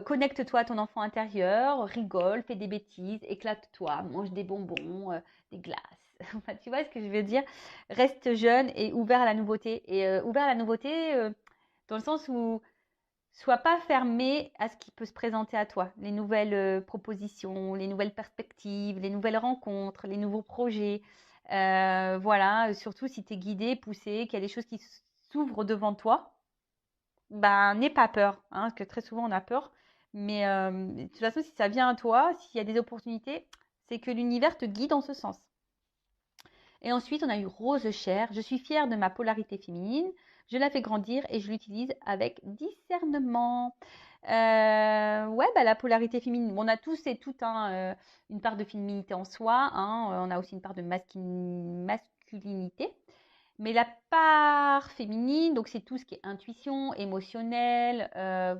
Connecte-toi à ton enfant intérieur, rigole, fais des bêtises, éclate-toi, mange des bonbons, des glaces. Enfin, tu vois ce que je veux dire? Reste jeune et ouvert à la nouveauté. Et ouvert à la nouveauté dans le sens où sois pas fermé à ce qui peut se présenter à toi. Les nouvelles propositions, les nouvelles perspectives, les nouvelles rencontres, les nouveaux projets. Voilà, surtout si tu es guidé, poussé, qu'il y a des choses qui s'ouvrent devant toi, ben, n'aie pas peur, hein, parce que très souvent on a peur. Mais de toute façon, si ça vient à toi, s'il y a des opportunités, c'est que l'univers te guide en ce sens. Et ensuite, on a eu Rose Cher. Je suis fière de ma polarité féminine. Je la fais grandir et je l'utilise avec discernement. Ouais, bah, la polarité féminine, bon, on a tous et toutes hein, une part de féminité en soi. Hein, on a aussi une part de masculinité. Mais la part féminine, donc c'est tout ce qui est intuition, émotionnel,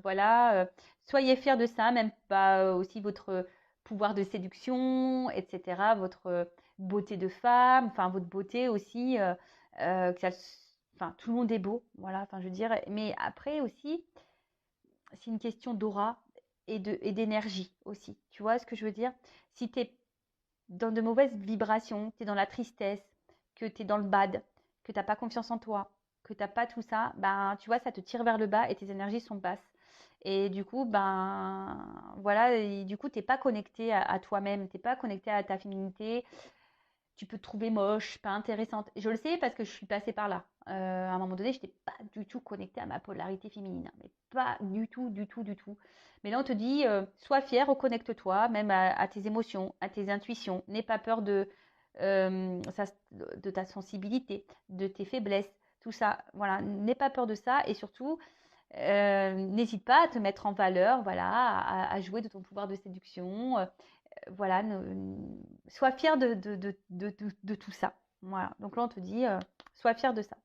voilà. Soyez fiers de ça, même pas aussi votre pouvoir de séduction, etc. Votre beauté de femme, enfin votre beauté aussi. Enfin, tout le monde est beau, voilà. Enfin, je veux dire. Mais après aussi, c'est une question d'aura et d'énergie aussi. Tu vois ce que je veux dire? Si tu es dans de mauvaises vibrations, tu es dans la tristesse, que tu es dans le bad, que tu n'as pas confiance en toi, que tu n'as pas tout ça, ben, tu vois, ça te tire vers le bas et tes énergies sont basses. Et du coup, ben, voilà, et du coup, tu n'es pas connecté à toi-même, tu n'es pas connecté à ta féminité, tu peux te trouver moche, pas intéressante. Je le sais parce que je suis passée par là. À un moment donné, je n'étais pas du tout connectée à ma polarité féminine, hein, mais pas du tout, du tout, du tout. Mais là, on te dit, sois fier, reconnecte-toi, même à tes émotions, à tes intuitions. N'aie pas peur de ta sensibilité, de tes faiblesses, tout ça. Voilà, n'aie pas peur de ça et surtout, n'hésite pas à te mettre en valeur, voilà, à jouer de ton pouvoir de séduction. Voilà, sois fier de tout ça. Voilà. Donc là, on te dit, sois fier de ça.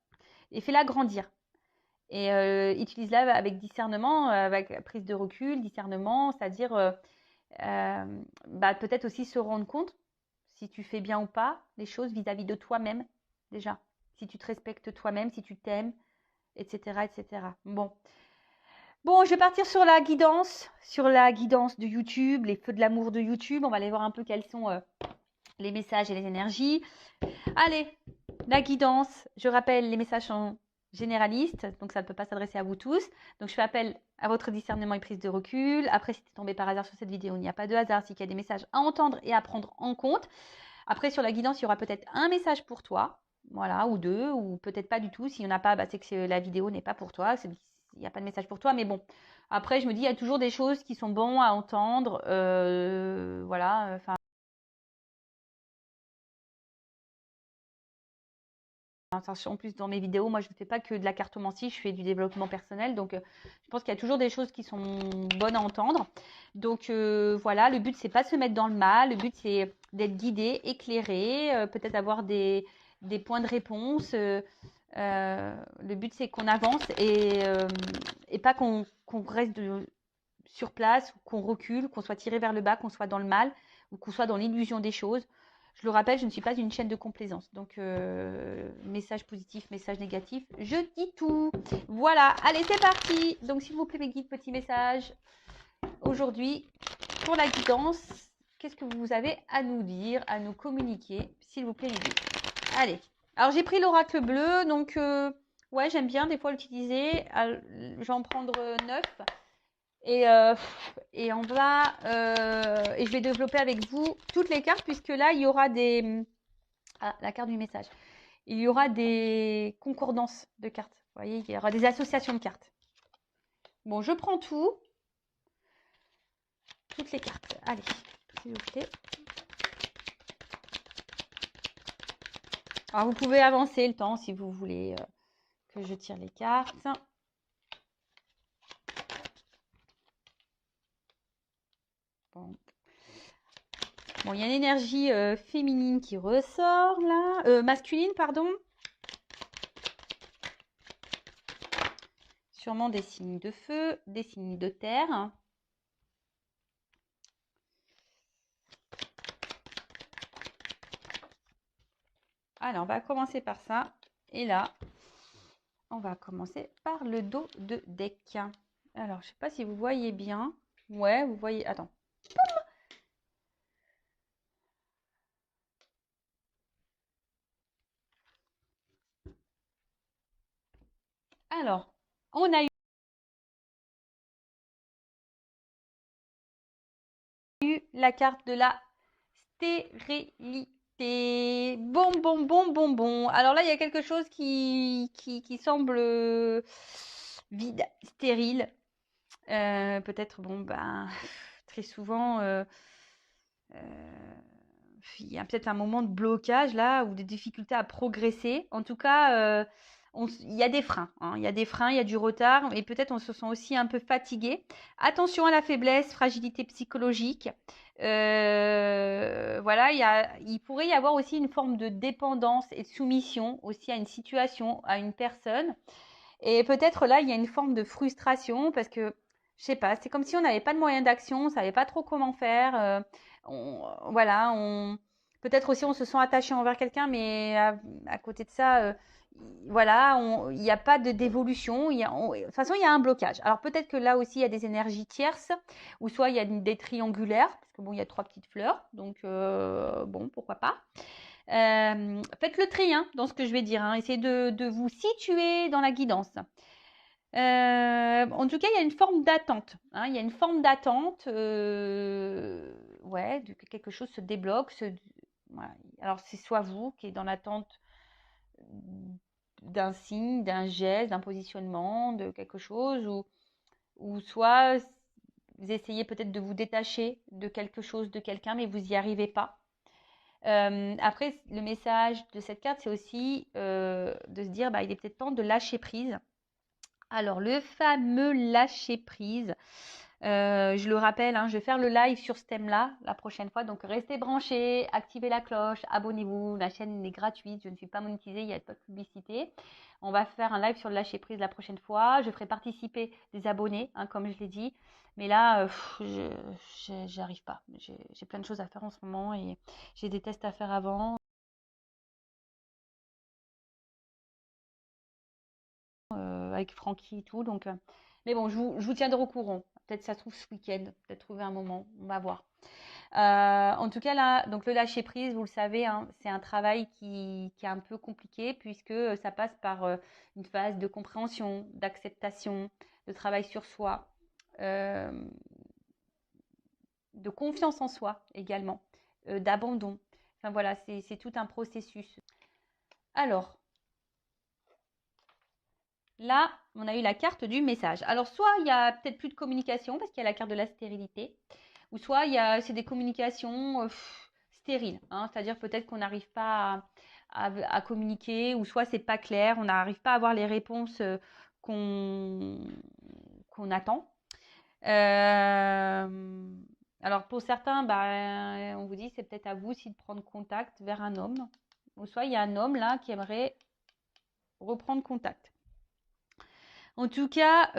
Et fais-la grandir. Et utilise-la avec discernement, avec prise de recul, discernement, c'est-à-dire bah, peut-être aussi se rendre compte si tu fais bien ou pas les choses vis-à-vis de toi-même, déjà. Si tu te respectes toi-même, si tu t'aimes, etc., etc. Bon. Bon, je vais partir sur la guidance de YouTube, les feux de l'amour de YouTube. On va aller voir un peu quels sont les messages et les énergies. Allez, la guidance. Je rappelle, les messages sont généralistes, donc ça ne peut pas s'adresser à vous tous. Donc je fais appel à votre discernement et prise de recul. Après, si tu es tombé par hasard sur cette vidéo, il n'y a pas de hasard, c'est qu'il y a des messages à entendre et à prendre en compte. Après, sur la guidance, il y aura peut-être un message pour toi, voilà, ou deux, ou peut-être pas du tout. S'il n'y en a pas, bah, c'est que la vidéo n'est pas pour toi, il n'y a pas de message pour toi, mais bon. Après, je me dis, il y a toujours des choses qui sont bonnes à entendre, voilà, enfin. En plus, dans mes vidéos, moi, je ne fais pas que de la cartomancie, je fais du développement personnel. Donc, je pense qu'il y a toujours des choses qui sont bonnes à entendre. Donc, voilà, le but, c'est pas de se mettre dans le mal. Le but, c'est d'être guidé, éclairé, peut-être avoir des points de réponse. Le but, c'est qu'on avance et pas qu'on reste sur place, qu'on recule, qu'on soit tiré vers le bas, qu'on soit dans le mal ou qu'on soit dans l'illusion des choses. Je le rappelle, je ne suis pas une chaîne de complaisance. Donc, message positif, message négatif, je dis tout. Voilà, allez, c'est parti. Donc, s'il vous plaît, mes guides, petit message. Aujourd'hui, pour la guidance, qu'est-ce que vous avez à nous dire, à nous communiquer, s'il vous plaît, les guides. Allez. Alors, j'ai pris l'oracle bleu. Donc, ouais, j'aime bien des fois l'utiliser. Je vais en prendre 9. Et on va et je vais développer avec vous toutes les cartes puisque là il y aura la carte du message. Il y aura des concordances de cartes. Vous voyez, il y aura des associations de cartes. Bon, je prends toutes les cartes. Allez, s'il vous plaît. Alors vous pouvez avancer le temps si vous voulez que je tire les cartes. Bon. Bon, il y a une énergie féminine qui ressort là, masculine, pardon. Sûrement des signes de feu, des signes de terre. Alors, on va commencer par ça. Et là, on va commencer par le dos de deck. Alors, je ne sais pas si vous voyez bien. Ouais, vous voyez. Attends. Alors, on a eu la carte de la stérilité. Bon, bon, bon, bon, bon. Alors là, il y a quelque chose qui semble vide, stérile. Peut-être, bon, ben, très souvent, il y a peut-être un moment de blocage là ou des difficultés à progresser. En tout cas, il y a des freins, hein. Il y a des freins, il y a du retard et peut-être on se sent aussi un peu fatigué. Attention à la faiblesse, fragilité psychologique. Voilà, il pourrait y avoir aussi une forme de dépendance et de soumission aussi à une situation, à une personne. Et peut-être là, il y a une forme de frustration parce que, je sais pas, c'est comme si on n'avait pas de moyen d'action, on savait pas trop comment faire. Voilà, peut-être aussi on se sent attaché envers quelqu'un, mais à côté de ça, voilà, il n'y a pas d'évolution. De toute façon, il y a un blocage. Alors peut-être que là aussi, il y a des énergies tierces, ou soit il y a des triangulaires, parce que bon, il y a 3 petites fleurs, donc bon, pourquoi pas. Faites le tri hein, dans ce que je vais dire. Hein. Essayez de vous situer dans la guidance. En tout cas, il y a une forme d'attente. Hein. Il y a une forme d'attente, ouais, que quelque chose se débloque. Voilà. Alors, c'est soit vous qui êtes dans l'attente d'un signe, d'un geste, d'un positionnement, de quelque chose, ou soit vous essayez peut-être de vous détacher de quelque chose, de quelqu'un, mais vous n'y arrivez pas. Après, le message de cette carte, c'est aussi de se dire, bah, il est peut-être temps de lâcher prise. Alors, le fameux lâcher prise, je le rappelle, hein, je vais faire le live sur ce thème-là la prochaine fois. Donc, restez branchés, activez la cloche, abonnez-vous. La chaîne est gratuite, je ne suis pas monétisée, il n'y a pas de publicité. On va faire un live sur le lâcher prise la prochaine fois. Je ferai participer des abonnés, hein, comme je l'ai dit. Mais là, je n'arrive pas. J'ai plein de choses à faire en ce moment et j'ai des tests à faire avant. Avec Francky et tout. Donc, mais bon, je vous tiendrai au courant. Peut-être ça se trouve ce week-end, peut-être trouver un moment, on va voir. En tout cas, là, donc le lâcher prise, vous le savez, hein, c'est un travail qui est un peu compliqué puisque ça passe par une phase de compréhension, d'acceptation, de travail sur soi, euh, de confiance en soi également, d'abandon. Enfin voilà, c'est tout un processus. Alors, là, on a eu la carte du message. Alors, soit il y a peut-être plus de communication parce qu'il y a la carte de la stérilité, ou soit c'est des communications stériles. Hein, c'est-à-dire peut-être qu'on n'arrive pas à communiquer, ou soit c'est pas clair, on n'arrive pas à avoir les réponses qu'on qu'on attend. Alors pour certains, bah, on vous dit c'est peut-être à vous aussi de prendre contact vers un homme, ou soit il y a un homme là qui aimerait reprendre contact. En tout cas,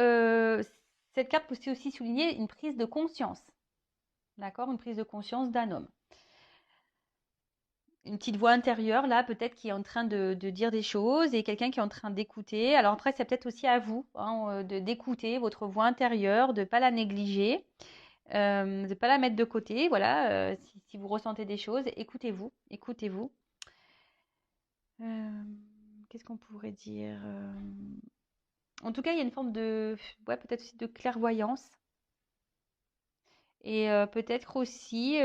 cette carte peut aussi souligner une prise de conscience. D'accord? Une prise de conscience d'un homme. Une petite voix intérieure, là, peut-être qui est en train de dire des choses et quelqu'un qui est en train d'écouter. Alors après, c'est peut-être aussi à vous hein, d'écouter votre voix intérieure, de ne pas la négliger, de ne pas la mettre de côté. Voilà, si vous ressentez des choses, écoutez-vous, écoutez-vous. Qu'est-ce qu'on pourrait dire En tout cas, il y a une forme de, ouais, peut-être aussi de clairvoyance. Et peut-être aussi,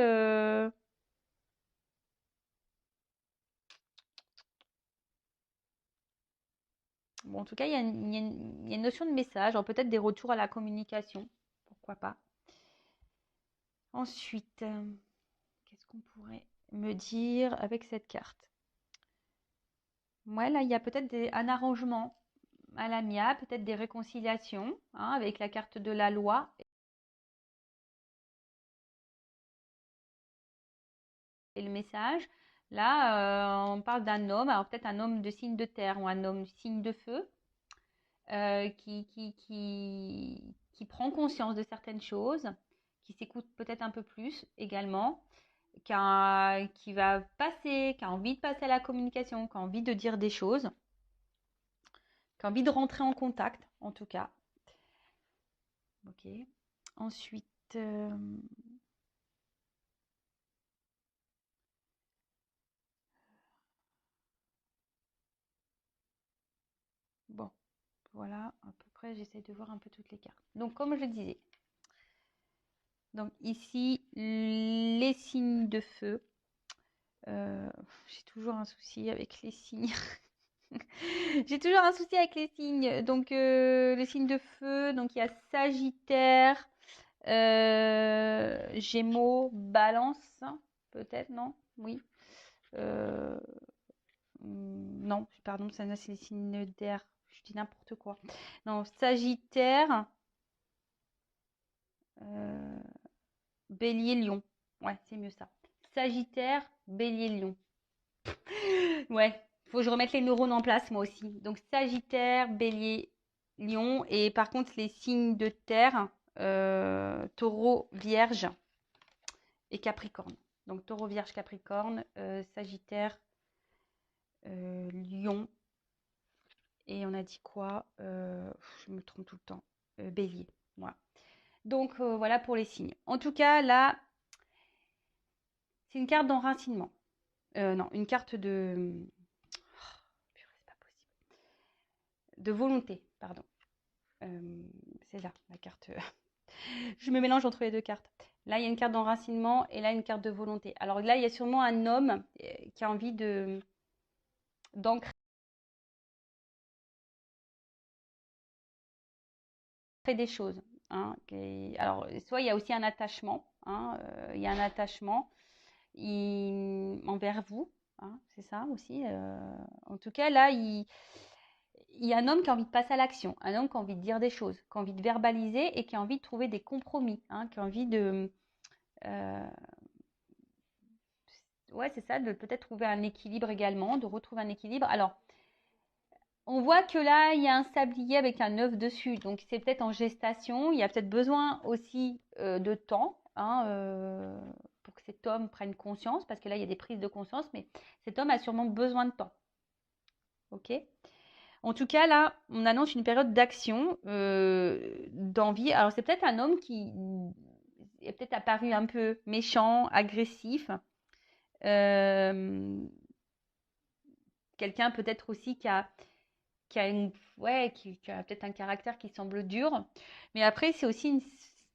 bon, en tout cas, il y a une notion de message, alors peut-être des retours à la communication, pourquoi pas. Ensuite, qu'est-ce qu'on pourrait me dire avec cette carte? Ouais, là, il y a peut-être un arrangement à l'amiable, peut-être des réconciliations hein, avec la carte de la loi et le message. Là, on parle d'un homme, alors peut-être un homme de signe de terre ou un homme signe de feu, qui prend conscience de certaines choses, qui s'écoute peut-être un peu plus également, qui va passer, qui a envie de passer à la communication, qui a envie de dire des choses, qui a envie de rentrer en contact, en tout cas. Ok. Ensuite, Bon, voilà, à peu près, j'essaie de voir un peu toutes les cartes. Donc, comme je le disais, donc ici, les signes de feu. J'ai toujours un souci avec les signes. J'ai toujours un souci avec les signes. Donc, les signes de feu, donc il y a Sagittaire, Gémeaux, Balance, peut-être, non? Oui. Non, pardon, ça c'est les signes d'air. Je dis n'importe quoi. Non, Sagittaire, Bélier, Lion. Ouais, c'est mieux ça. Sagittaire, Bélier, Lion. Ouais, faut que je remette les neurones en place moi aussi. Donc Sagittaire, Bélier, Lion. Et par contre, les signes de terre, Taureau, Vierge et Capricorne. Donc Taureau, Vierge, Capricorne, Sagittaire, Lion. Et on a dit quoi? Je me trompe tout le temps. Bélier. Voilà. Donc voilà pour les signes. En tout cas, là, c'est une carte d'enracinement. Non, une carte de... Purée, c'est pas possible. De volonté, pardon. C'est là, la carte. Je me mélange entre les deux cartes. Là, il y a une carte d'enracinement et là, une carte de volonté. Alors là, il y a sûrement un homme qui a envie d'ancrer des choses. Hein. Alors, soit il y a aussi un attachement. Hein, il y a un attachement envers vous. Hein, c'est ça aussi. En tout cas, là, il y a un homme qui a envie de passer à l'action, un homme qui a envie de dire des choses, qui a envie de verbaliser et qui a envie de trouver des compromis, hein, qui a envie de... ouais, c'est ça, de peut-être trouver un équilibre également, de retrouver un équilibre. Alors, on voit que là, il y a un sablier avec un œuf dessus, donc c'est peut-être en gestation. Il y a peut-être besoin aussi de temps, hein, pour que cet homme prenne conscience, parce que là, il y a des prises de conscience, mais cet homme a sûrement besoin de temps. Ok? En tout cas, là, on annonce une période d'action, d'envie. Alors, c'est peut-être un homme qui est peut-être apparu un peu méchant, agressif. Quelqu'un peut-être aussi qui a peut-être un caractère qui semble dur. Mais après, c'est aussi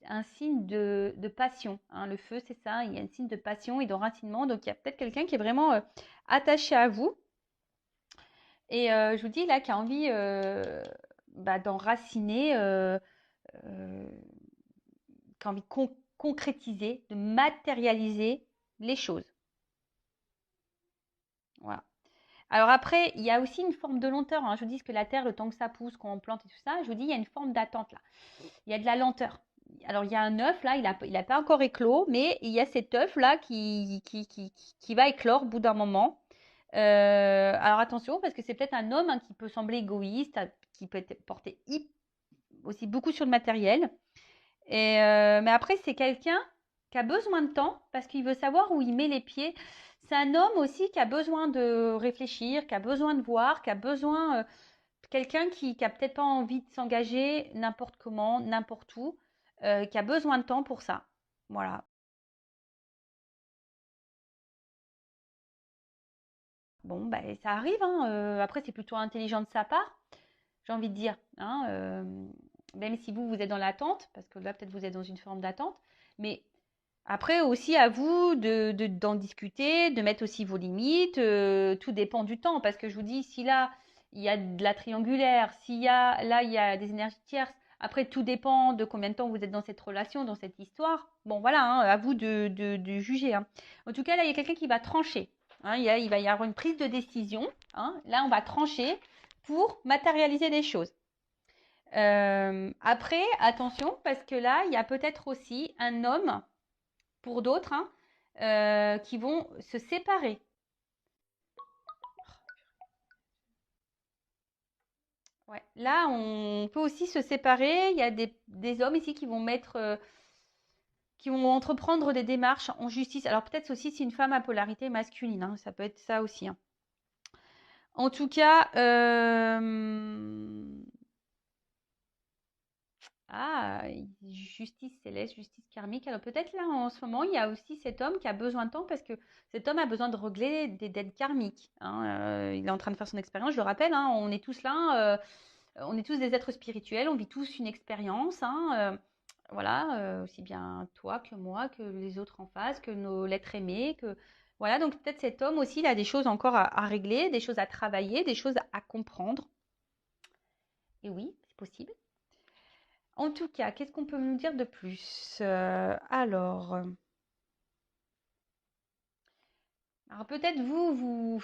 un signe de passion. Hein. Le feu, c'est ça. Il y a un signe de passion et d'enracinement. Donc, il y a peut-être quelqu'un qui est vraiment attaché à vous. Et je vous dis là, qui a envie d'enraciner, qui a envie de concrétiser, de matérialiser les choses. Voilà. Alors après, il y a aussi une forme de lenteur. Hein. Je vous dis que la terre, le temps que ça pousse, quand on plante et tout ça, je vous dis, il y a une forme d'attente là. Il y a de la lenteur. Alors il y a un œuf là, il a pas encore éclos, mais il y a cet œuf là qui va éclore au bout d'un moment. Alors attention, parce que c'est peut-être un homme hein, qui peut sembler égoïste, qui peut porter aussi beaucoup sur le matériel. Mais après, c'est quelqu'un qui a besoin de temps parce qu'il veut savoir où il met les pieds. C'est un homme aussi qui a besoin de réfléchir, qui a besoin de voir, qui a besoin quelqu'un qui a peut-être pas envie de s'engager n'importe comment, n'importe où, qui a besoin de temps pour ça. Voilà. Bon, ben, ça arrive. Hein, après, c'est plutôt intelligent de sa part, j'ai envie de dire. Hein, même si vous êtes dans l'attente, parce que là, peut-être vous êtes dans une forme d'attente. Mais après, aussi à vous d'en discuter, de mettre aussi vos limites. Tout dépend du temps. Parce que je vous dis, si là, il y a de la triangulaire, là, il y a des énergies tierces. Après, tout dépend de combien de temps vous êtes dans cette relation, dans cette histoire. Bon, voilà, hein, à vous de juger. Hein. En tout cas, là, il y a quelqu'un qui va trancher. Hein, il va y avoir une prise de décision. Hein. Là, on va trancher pour matérialiser les choses. Après, attention, parce que là, il y a peut-être aussi un homme pour d'autres, hein, qui vont se séparer. Ouais. Là, on peut aussi se séparer. Il y a des hommes ici qui vont qui vont entreprendre des démarches en justice. Alors peut-être aussi c'est une femme à polarité masculine, hein, ça peut être ça aussi. Hein. En tout cas, Ah, justice céleste, justice karmique. Alors peut-être là en ce moment, il y a aussi cet homme qui a besoin de temps parce que cet homme a besoin de régler des dettes karmiques, hein. Il est en train de faire son expérience, je le rappelle, hein, on est tous là, on est tous des êtres spirituels, on vit tous une expérience, hein, voilà, aussi bien toi que moi, que les autres en face, que nos l'être aimé, que voilà, donc peut-être cet homme aussi, il a des choses encore à régler, des choses à travailler, des choses à comprendre. Et oui, c'est possible. En tout cas, qu'est-ce qu'on peut nous dire de plus? Alors peut-être vous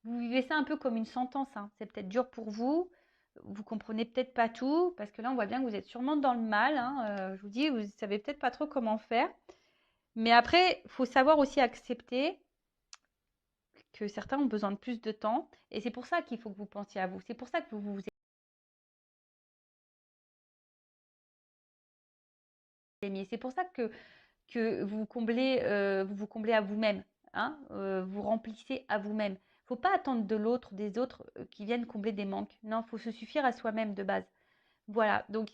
vivez ça un peu comme une sentence, hein. C'est peut-être dur pour vous. Vous comprenez peut-être pas tout, parce que là, on voit bien que vous êtes sûrement dans le mal, hein. Je vous dis, vous savez peut-être pas trop comment faire. Mais après, il faut savoir aussi accepter que certains ont besoin de plus de temps. Et c'est pour ça qu'il faut que vous pensiez à vous. C'est pour ça que vous vous aimiez. C'est pour ça que vous vous comblez à vous-même, hein, vous remplissez à vous-même. Faut pas attendre de l'autre, des autres qui viennent combler des manques. Non, faut se suffire à soi-même de base. Voilà, donc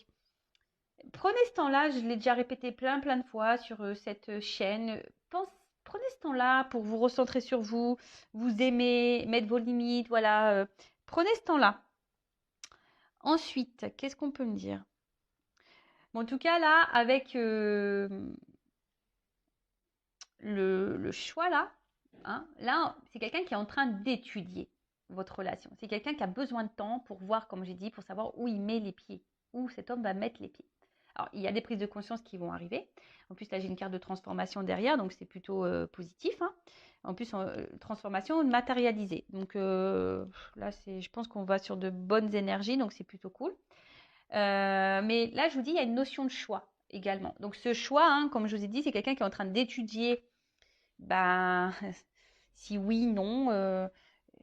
prenez ce temps-là, je l'ai déjà répété plein de fois sur cette chaîne. Pense, prenez ce temps-là pour vous recentrer sur vous, vous aimer, mettre vos limites, voilà. Prenez ce temps-là. Ensuite, qu'est-ce qu'on peut me dire? Bon, en tout cas, là, avec le choix là, hein, là, c'est quelqu'un qui est en train d'étudier votre relation. C'est quelqu'un qui a besoin de temps pour voir, comme j'ai dit, pour savoir où il met les pieds, où cet homme va mettre les pieds. Alors, il y a des prises de conscience qui vont arriver. En plus, là, j'ai une carte de transformation derrière, donc c'est plutôt positif, hein. En plus, transformation matérialisée. Donc là, je pense qu'on va sur de bonnes énergies, donc c'est plutôt cool. Mais là, je vous dis, il y a une notion de choix également. Donc ce choix, hein, comme je vous ai dit, c'est quelqu'un qui est en train d'étudier ben, si oui, non,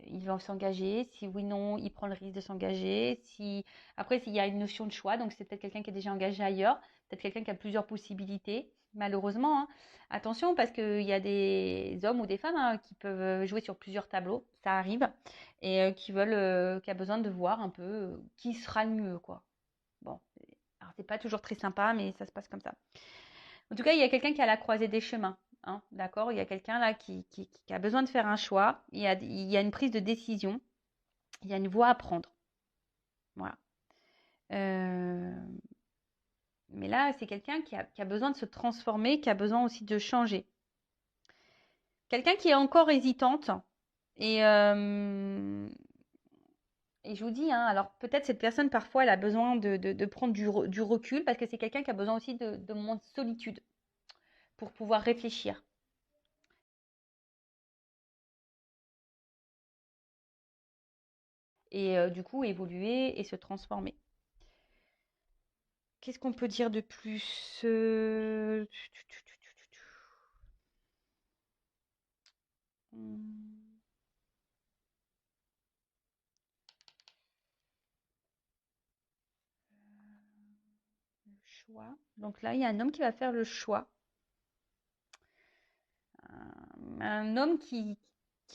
il va s'engager. Si oui, non, il prend le risque de s'engager. Si... Après, s'il y a une notion de choix, donc c'est peut-être quelqu'un qui est déjà engagé ailleurs, peut-être quelqu'un qui a plusieurs possibilités, malheureusement, hein. Attention, parce qu'il y a des hommes ou des femmes, hein, qui peuvent jouer sur plusieurs tableaux, ça arrive, et qui a besoin de voir un peu qui sera le mieux, quoi. Bon, alors c'est pas toujours très sympa, mais ça se passe comme ça. En tout cas, il y a quelqu'un qui est à la croisée des chemins, hein, d'accord? Il y a quelqu'un là qui a besoin de faire un choix. Il y a une prise de décision. Il y a une voie à prendre. Voilà. Euh, mais là, c'est quelqu'un qui a besoin de se transformer, qui a besoin aussi de changer. Quelqu'un qui est encore hésitante. Et, euh, et je vous dis, hein, alors peut-être cette personne, parfois, elle a besoin de prendre du recul parce que c'est quelqu'un qui a besoin aussi de moments de solitude pour pouvoir réfléchir. Et du coup évoluer et se transformer. Qu'est-ce qu'on peut dire de plus? Hmm, le choix. Donc là, il y a un homme qui va faire le choix. Un homme qui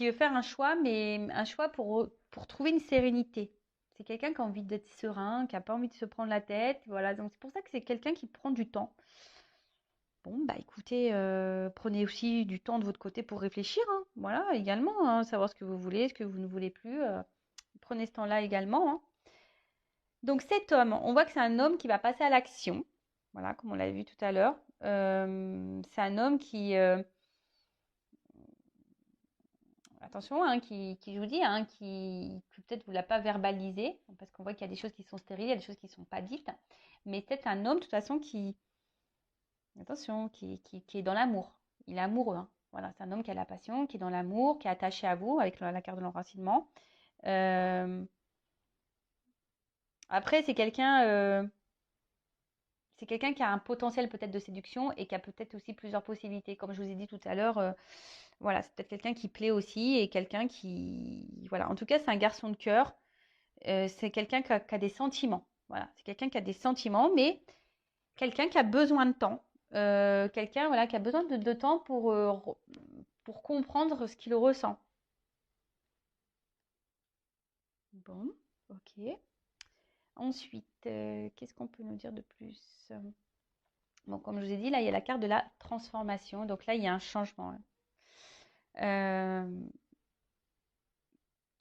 veut faire un choix, mais un choix pour trouver une sérénité. C'est quelqu'un qui a envie d'être serein, qui n'a pas envie de se prendre la tête. Voilà, donc c'est pour ça que c'est quelqu'un qui prend du temps. Bon, bah écoutez, prenez aussi du temps de votre côté pour réfléchir, hein. Voilà, également, hein, savoir ce que vous voulez, ce que vous ne voulez plus. Prenez ce temps-là également, hein. Donc cet homme, on voit que c'est un homme qui va passer à l'action. Voilà, comme on l'a vu tout à l'heure. C'est un homme attention, hein, je vous dis, hein, que peut-être vous ne l'a pas verbalisé, parce qu'on voit qu'il y a des choses qui sont stériles, il y a des choses qui ne sont pas dites. Mais peut-être un homme, de toute façon, attention, qui est dans l'amour. Il est amoureux, hein. Voilà, c'est un homme qui a la passion, qui est dans l'amour, qui est attaché à vous avec la carte de l'enracinement. Euh, Après, c'est quelqu'un qui a un potentiel peut-être de séduction et qui a peut-être aussi plusieurs possibilités. Comme je vous ai dit tout à l'heure, voilà, c'est peut-être quelqu'un qui plaît aussi et quelqu'un voilà, en tout cas, c'est un garçon de cœur. C'est quelqu'un qui a des sentiments. Voilà, c'est quelqu'un qui a des sentiments, mais quelqu'un qui a besoin de temps. Quelqu'un, voilà, qui a besoin de temps pour comprendre ce qu'il ressent. Bon, ok. Ensuite, qu'est-ce qu'on peut nous dire de plus? Bon, comme je vous ai dit, là, il y a la carte de la transformation. Donc là, il y a un changement.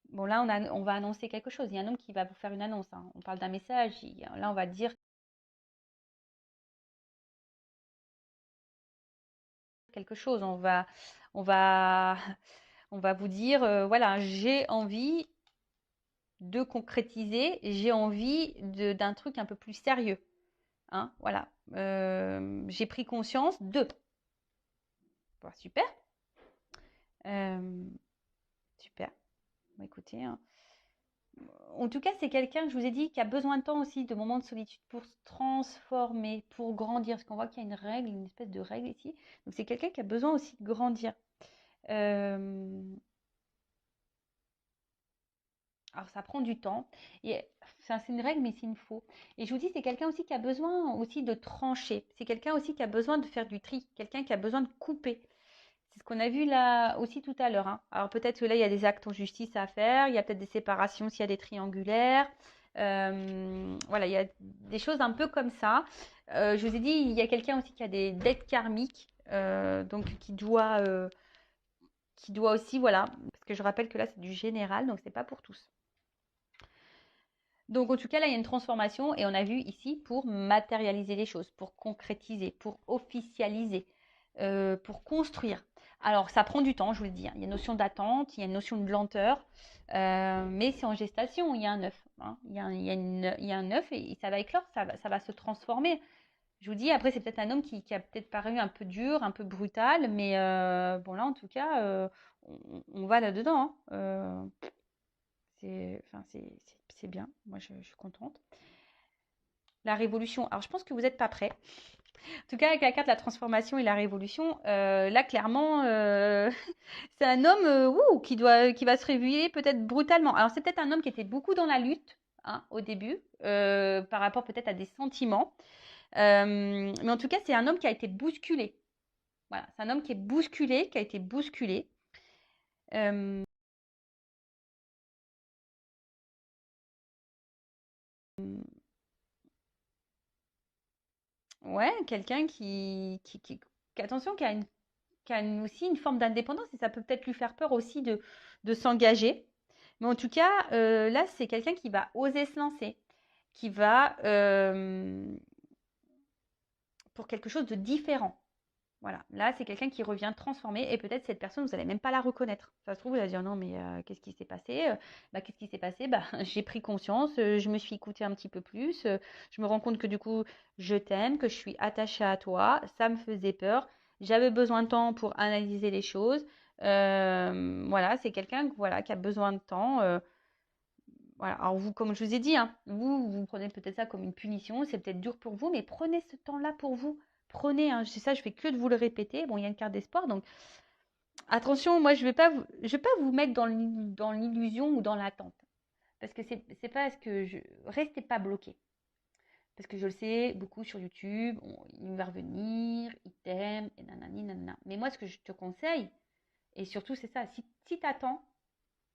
Bon, là, on va annoncer quelque chose. Il y a un homme qui va vous faire une annonce. On parle d'un message. Là, on va dire quelque chose. On va, on va vous dire, voilà, j'ai envie de concrétiser, j'ai envie d'un truc un peu plus sérieux. Hein, voilà. J'ai pris conscience de. Bon, super. Super. Bon, écoutez, hein. En tout cas, c'est quelqu'un, je vous ai dit, qui a besoin de temps aussi, de moments de solitude pour se transformer, pour grandir. Parce qu'on voit qu'il y a une règle, une espèce de règle ici. Donc, c'est quelqu'un qui a besoin aussi de grandir. Alors, ça prend du temps. Et c'est une règle, mais c'est une faux. Et je vous dis, c'est quelqu'un aussi qui a besoin aussi de trancher. C'est quelqu'un aussi qui a besoin de faire du tri. Quelqu'un qui a besoin de couper. C'est ce qu'on a vu là aussi tout à l'heure. Hein. Alors peut-être que là, il y a des actes en justice à faire. Il y a peut-être des séparations s'il y a des triangulaires. Voilà, il y a des choses un peu comme ça. Je vous ai dit, il y a quelqu'un aussi qui a des dettes karmiques. Donc qui doit aussi, voilà, parce que je rappelle que là, c'est du général, donc c'est pas pour tous. Donc, en tout cas, là, il y a une transformation et on a vu ici pour matérialiser les choses, pour concrétiser, pour officialiser, pour construire. Alors, ça prend du temps, je vous le dis. Hein. Il y a une notion d'attente, il y a une notion de lenteur, mais c'est en gestation, il y a un œuf. Hein. Il y a un œuf et ça va éclore, ça va se transformer. Je vous dis, après, c'est peut-être un homme qui a peut-être paru un peu dur, un peu brutal, mais bon, là, en tout cas, on va là-dedans. Hein. Enfin, c'est bien. Moi, je suis contente. La révolution. Alors, je pense que vous n'êtes pas prêts. En tout cas, avec la carte de la transformation et la révolution, là, clairement, c'est un homme qui va se réveiller peut-être brutalement. Alors, c'est peut-être un homme qui était beaucoup dans la lutte hein, au début, par rapport peut-être à des sentiments. Mais en tout cas, c'est un homme qui a été bousculé. Voilà, c'est un homme qui est bousculé, qui a été bousculé. Euh, ouais, quelqu'un attention, qui a aussi une forme d'indépendance et ça peut peut-être lui faire peur aussi de s'engager. Mais en tout cas, là, c'est quelqu'un qui va oser se lancer, qui va pour quelque chose de différent. Voilà, là, c'est quelqu'un qui revient transformé et peut-être cette personne, vous n'allez même pas la reconnaître. Ça se trouve, vous allez dire non, mais qu'est-ce qui s'est passé? Qu'est-ce qui s'est passé? J'ai pris conscience, je me suis écoutée un petit peu plus, je me rends compte que du coup, je t'aime, que je suis attachée à toi, ça me faisait peur, j'avais besoin de temps pour analyser les choses. Voilà, c'est quelqu'un voilà, qui a besoin de temps. Voilà. Alors vous, comme je vous ai dit, hein, vous prenez peut-être ça comme une punition, c'est peut-être dur pour vous, mais prenez ce temps-là pour vous. Prenez, hein, c'est ça, je fais que de vous le répéter. Bon, il y a une carte d'espoir, donc attention, moi je vais pas vous mettre dans l'illusion ou dans l'attente, parce que c'est pas ce que je, restez pas bloqué, parce que je le sais, beaucoup sur YouTube, il va revenir, il t'aime, et nanani nanana. Mais moi, ce que je te conseille, et surtout c'est ça, si t'attends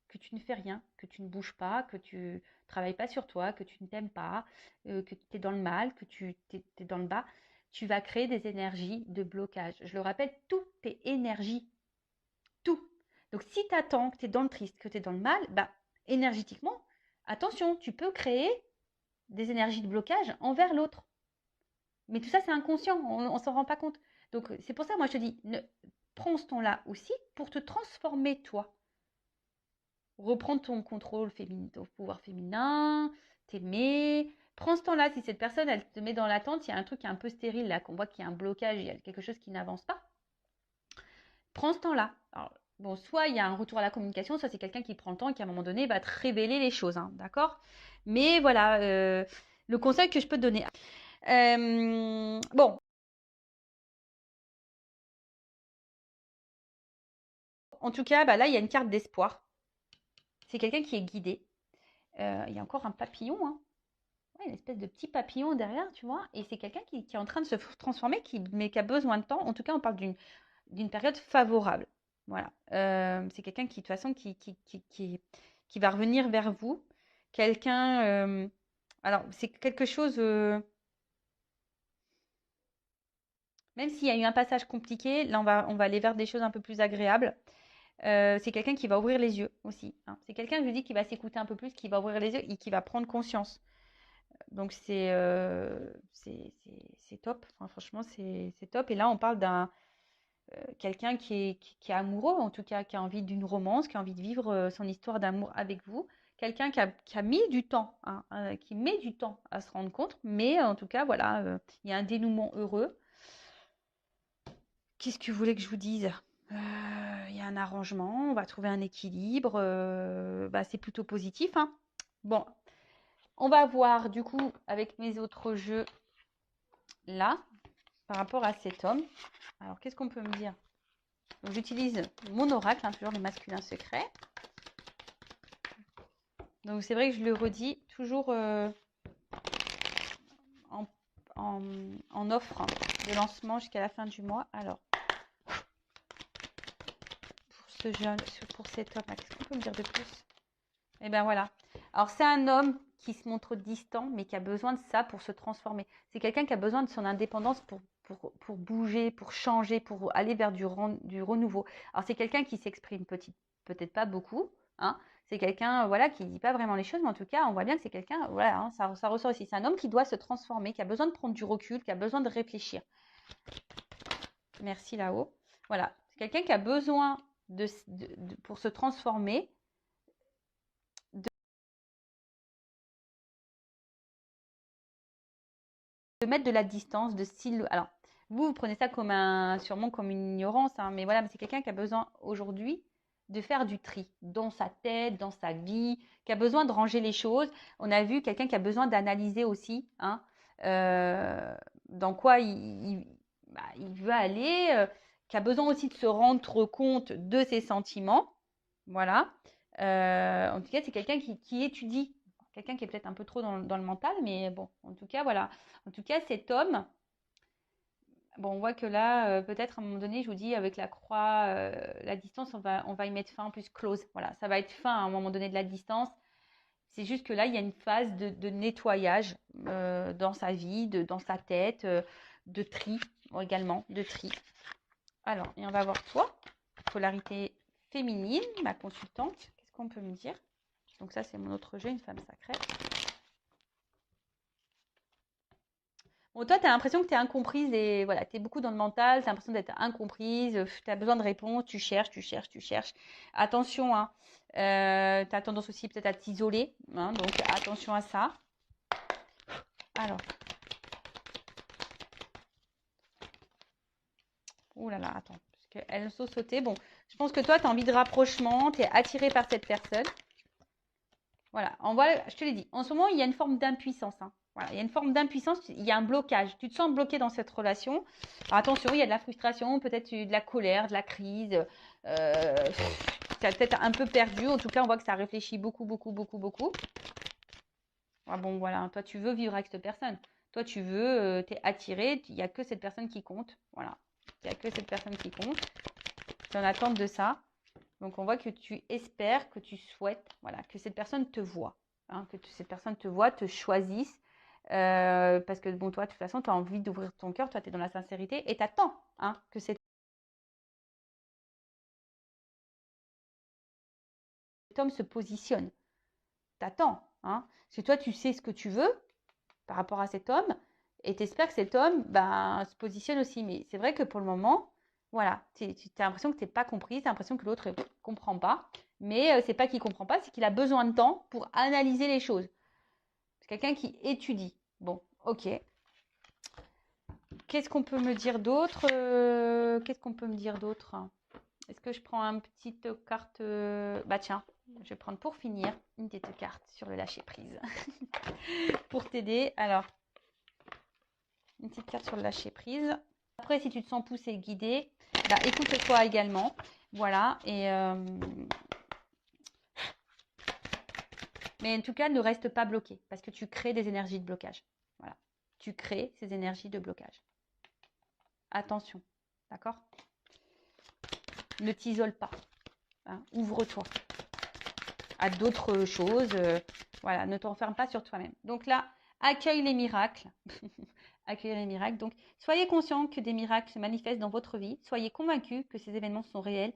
que tu ne fais rien, que tu ne bouges pas, que tu ne travailles pas sur toi, que tu ne t'aimes pas, que tu es dans le mal, que tu es dans le bas, tu vas créer des énergies de blocage. Je le rappelle, tout est énergie. Tout. Donc si tu attends que tu es dans le triste, que tu es dans le mal, énergétiquement, attention, tu peux créer des énergies de blocage envers l'autre. Mais tout ça, c'est inconscient, on ne s'en rend pas compte. Donc c'est pour ça, moi, je te dis, prends ce temps-là aussi pour te transformer toi. Reprendre ton contrôle féminin, ton pouvoir féminin, t'aimer. Prends ce temps-là. Si cette personne, elle te met dans l'attente, il y a un truc qui est un peu stérile là, qu'on voit qu'il y a un blocage, il y a quelque chose qui n'avance pas. Prends ce temps-là. Alors, bon, soit il y a un retour à la communication, soit c'est quelqu'un qui prend le temps et qui à un moment donné va te révéler les choses, hein, d'accord? Mais voilà, le conseil que je peux te donner. Bon, en tout cas, là, il y a une carte d'espoir. C'est quelqu'un qui est guidé. Il y a encore un papillon, hein. Ouais, une espèce de petit papillon derrière, tu vois. Et c'est quelqu'un qui est en train de se transformer, mais qui a besoin de temps. En tout cas, on parle d'une période favorable. Voilà. C'est quelqu'un qui, de toute façon, qui va revenir vers vous. Quelqu'un Alors, c'est quelque chose, même s'il y a eu un passage compliqué, là, on va aller vers des choses un peu plus agréables. C'est quelqu'un qui va ouvrir les yeux aussi, hein. C'est quelqu'un, je dis, qui va s'écouter un peu plus, qui va ouvrir les yeux et qui va prendre conscience. Donc, c'est top. Enfin, franchement, c'est top. Et là, on parle d'un quelqu'un qui est amoureux, en tout cas, qui a envie d'une romance, qui a envie de vivre son histoire d'amour avec vous. Quelqu'un qui a mis du temps, hein, qui met du temps à se rendre compte, mais en tout cas, voilà, il y a un dénouement heureux. Qu'est-ce que vous voulez que je vous dise? Il y a un arrangement, on va trouver un équilibre, bah, c'est plutôt positif, hein. Bon, on va voir du coup avec mes autres jeux là, par rapport à cet homme. Alors, qu'est-ce qu'on peut me dire? Donc, j'utilise mon oracle, hein, toujours le masculin secret. Donc, c'est vrai que je le redis, toujours en, en offre de lancement jusqu'à la fin du mois. Alors, pour ce jeune, pour cet homme, qu'est-ce qu'on peut me dire de plus? Et bien voilà. Alors, c'est un homme qui se montre distant, mais qui a besoin de ça pour se transformer. C'est quelqu'un qui a besoin de son indépendance pour bouger, pour changer, pour aller vers du renouveau. Alors, c'est quelqu'un qui s'exprime peut-être pas beaucoup, hein. C'est quelqu'un, voilà, qui ne dit pas vraiment les choses, mais en tout cas, on voit bien que c'est quelqu'un, voilà, hein, ça ressort ici. C'est un homme qui doit se transformer, qui a besoin de prendre du recul, qui a besoin de réfléchir. Merci là-haut. Voilà. C'est quelqu'un qui a besoin pour se transformer, de mettre de la distance, de style. Alors, vous prenez ça sûrement comme une ignorance, hein, mais voilà, mais c'est quelqu'un qui a besoin aujourd'hui de faire du tri dans sa tête, dans sa vie, qui a besoin de ranger les choses. On a vu quelqu'un qui a besoin d'analyser aussi, hein, dans quoi il veut aller, qui a besoin aussi de se rendre compte de ses sentiments. Voilà. En tout cas, c'est quelqu'un qui étudie. Quelqu'un qui est peut-être un peu trop dans le mental, mais bon, en tout cas, voilà. En tout cas, cet homme, bon, on voit que là, peut-être à un moment donné, je vous dis, avec la croix, la distance, on va y mettre fin, en plus close. Voilà, ça va être fin à un moment donné de la distance. C'est juste que là, il y a une phase de nettoyage dans sa vie, dans sa tête, de tri également, de tri. Alors, et on va voir toi, polarité féminine, ma consultante. Qu'est-ce qu'on peut me dire? Donc ça, c'est mon autre jeu, une femme sacrée. Bon, toi, tu as l'impression que tu es incomprise et voilà, tu es beaucoup dans le mental, tu as l'impression d'être incomprise, tu as besoin de réponses, tu cherches, tu cherches, tu cherches. Attention, hein, tu as tendance aussi peut-être à t'isoler, hein, donc attention à ça. Alors, oh là là, attends, parce qu'elle saute sauter. Bon, je pense que toi, tu as envie de rapprochement, tu es attiré par cette personne. Voilà, je te l'ai dit, en ce moment, il y a une forme d'impuissance, hein. Voilà, il y a une forme d'impuissance, il y a un blocage. Tu te sens bloqué dans cette relation. Alors, attention, il y a de la frustration, peut-être de la colère, de la crise. Tu as peut-être un peu perdu. En tout cas, on voit que ça réfléchit beaucoup, beaucoup, beaucoup, beaucoup. Ah bon, voilà, toi, tu veux vivre avec cette personne. Toi, tu veux, tu es attiré, il n'y a que cette personne qui compte. Voilà, il n'y a que cette personne qui compte. Tu es en attente de ça. Donc, on voit que tu espères, que tu souhaites, voilà, que cette personne te voit, hein, que cette personne te voit, te choisisse. Parce que, bon, toi, de toute façon, tu as envie d'ouvrir ton cœur, toi, tu es dans la sincérité et tu attends, hein, que cet homme se positionne. Tu attends, hein. Parce que toi, tu sais ce que tu veux par rapport à cet homme et tu espères que cet homme ben, se positionne aussi. Mais c'est vrai que pour le moment, voilà, tu as l'impression que tu n'es pas compris, tu as l'impression que l'autre ne comprend pas. Mais c'est pas qu'il ne comprend pas, c'est qu'il a besoin de temps pour analyser les choses. C'est quelqu'un qui étudie. Bon, ok. Qu'est-ce qu'on peut me dire d'autre? Qu'est-ce qu'on peut me dire d'autre? Est-ce que je prends une petite carte? Bah tiens, je vais prendre pour finir une petite carte sur le lâcher prise. Pour t'aider. Alors, une petite carte sur le lâcher prise. Après, si tu te sens poussé, guidé, bah écoute-toi également. Voilà. Mais en tout cas, ne reste pas bloqué parce que tu crées des énergies de blocage. Voilà. Tu crées ces énergies de blocage. Attention. D'accord? Ne t'isole pas. Hein, ouvre-toi à d'autres choses. Voilà, ne t'enferme pas sur toi-même. Donc là, accueille les miracles. Accueille les miracles. Donc, soyez conscient que des miracles se manifestent dans votre vie. Soyez convaincus que ces événements sont réels.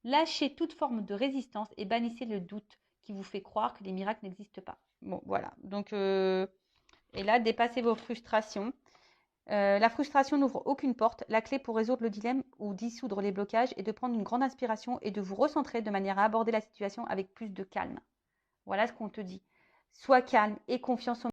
Lâchez toute forme de résistance et bannissez le doute qui vous fait croire que les miracles n'existent pas. Bon, voilà. Donc, et là, dépassez vos frustrations. La frustration n'ouvre aucune porte. La clé pour résoudre le dilemme ou dissoudre les blocages est de prendre une grande inspiration et de vous recentrer de manière à aborder la situation avec plus de calme. Voilà ce qu'on te dit. Sois calme et confiance en